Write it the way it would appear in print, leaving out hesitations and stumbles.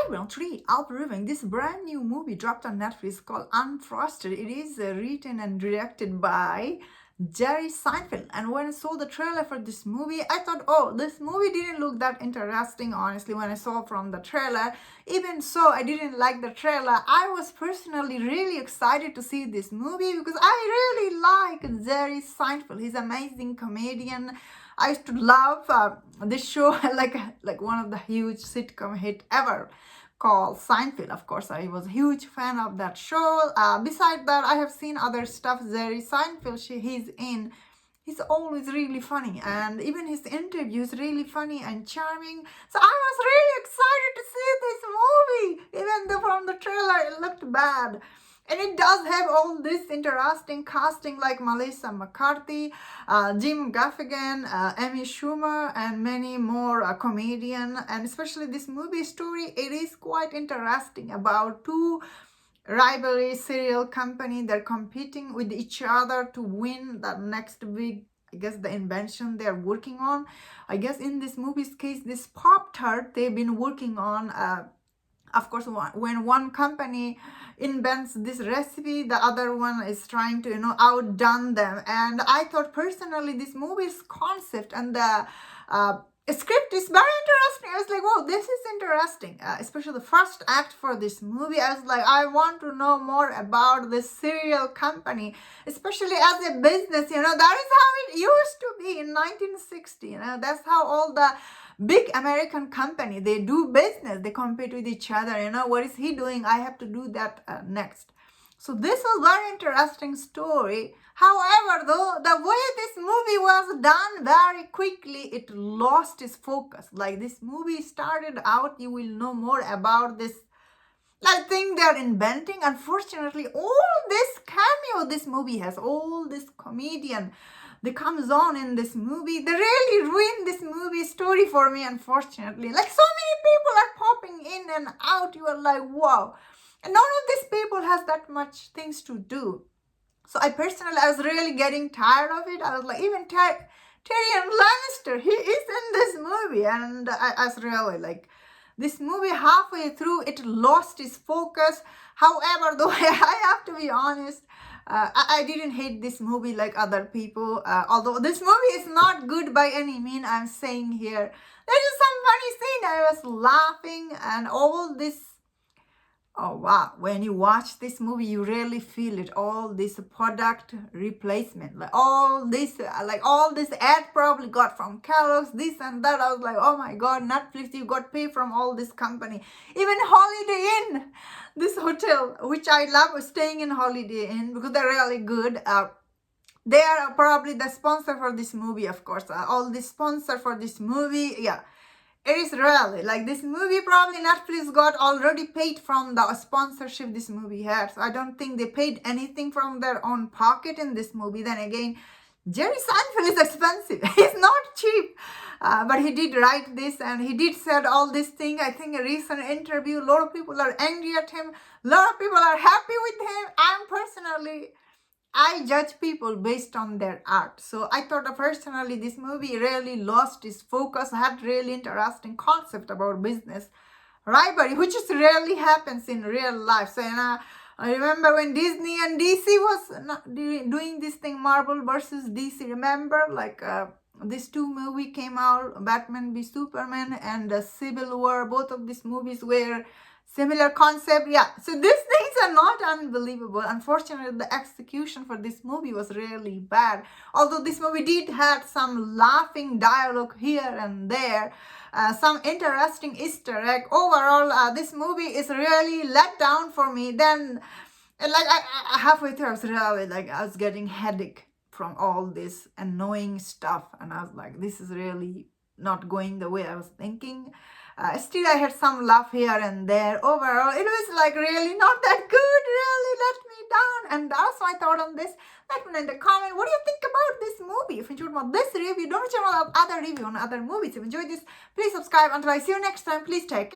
everyone, today I'll be reviewing this brand new movie dropped on Netflix called Unfrosted. It is written and directed by Jerry Seinfeld. And when I saw the trailer for this movie, I thought, oh, this movie didn't look that interesting, honestly, when I saw from the trailer. Even so, I didn't like the trailer. I was personally really excited to see this movie because I really like Jerry Seinfeld. He's an amazing comedian. I used to love this show, like one of the huge sitcom hit ever called Seinfeld. Of course, I was a huge fan of that show. Besides that, I have seen other stuff Jerry Seinfeld he's in. He's always really funny, and even his interviews really funny and charming. So I was really excited to see this movie, even though from the trailer it looked bad. And it does have all this interesting casting like Melissa McCarthy, Jim Gaffigan, Amy Schumer, and many more comedians. And especially this movie story, it is quite interesting about two rivalry cereal company. They're competing with each other to win the next big, I guess, the invention they're working on. I guess in this movie's case, this Pop-Tart they've been working on. Of course, when one company invents this recipe, the other one is trying to, outdone them. And I thought personally this movie's concept and the script is very interesting. I was like, whoa, this is interesting. Especially the first act for this movie, I was like, I want to know more about this cereal company, especially as a business. That is how it used to be in 1960. That's how all the big American company, they do business, they compete with each other. What is he doing? I have to do that next. So this was very interesting story. However, though, the way this movie was done very quickly, it lost its focus. Like this movie started out, you will know more about this thing they're inventing. Unfortunately, all this cameo this movie has, all this comedian that comes on in this movie, they really ruined this movie story for me, unfortunately. Like so many people are popping in and out. You are like, wow. And none of these people has that much things to do. So I was really getting tired of it. I was like, even Tyrion Lannister, he is in this movie. And I was really like, this movie halfway through, it lost its focus. However, though, I have to be honest, I didn't hate this movie like other people. Although this movie is not good by any means, I'm saying here. There is some funny scene. I was laughing and all this. Oh wow, when you watch this movie, you really feel it. All this product replacement, like all this ad probably got from Kellogg's, this and that. I was like, oh my God, Netflix, you got paid from all this company. Even Holiday Inn, this hotel, which I love staying in Holiday Inn because they're really good. They are probably the sponsor for this movie, of course. All the sponsor for this movie, yeah. It is really like this movie, probably Netflix got already paid from the sponsorship this movie had. So I don't think they paid anything from their own pocket in this movie. Then again, Jerry Seinfeld is expensive. He's not cheap. But he did write this and he did said all this thing. I think a recent interview, a lot of people are angry at him. A lot of people are happy with him. I judge people based on their art. So I thought personally this movie really lost its focus, had really interesting concept about business rivalry, which is rarely happens in real life. So I remember when Disney and DC was doing this thing, Marvel versus DC. Remember, these two movies came out, Batman v Superman and Civil War. Both of these movies were similar concept. Yeah, so these things are not unbelievable. Unfortunately, the execution for this movie was really bad. Although this movie did have some laughing dialogue here and there, some interesting Easter egg. Overall, this movie is really let down for me. Then, I halfway through, I was really I was getting headache from all this annoying stuff, and I was like, this is really not going the way I was thinking. Still, I had some laugh here and there. Overall, it was really not that good. Really let me down. And that's my thought on this. Let me know in the comment. What do you think about this movie? If you enjoyed about this review, don't forget about other review on other movies. If you enjoyed this, please subscribe. Until I see you next time, please take care.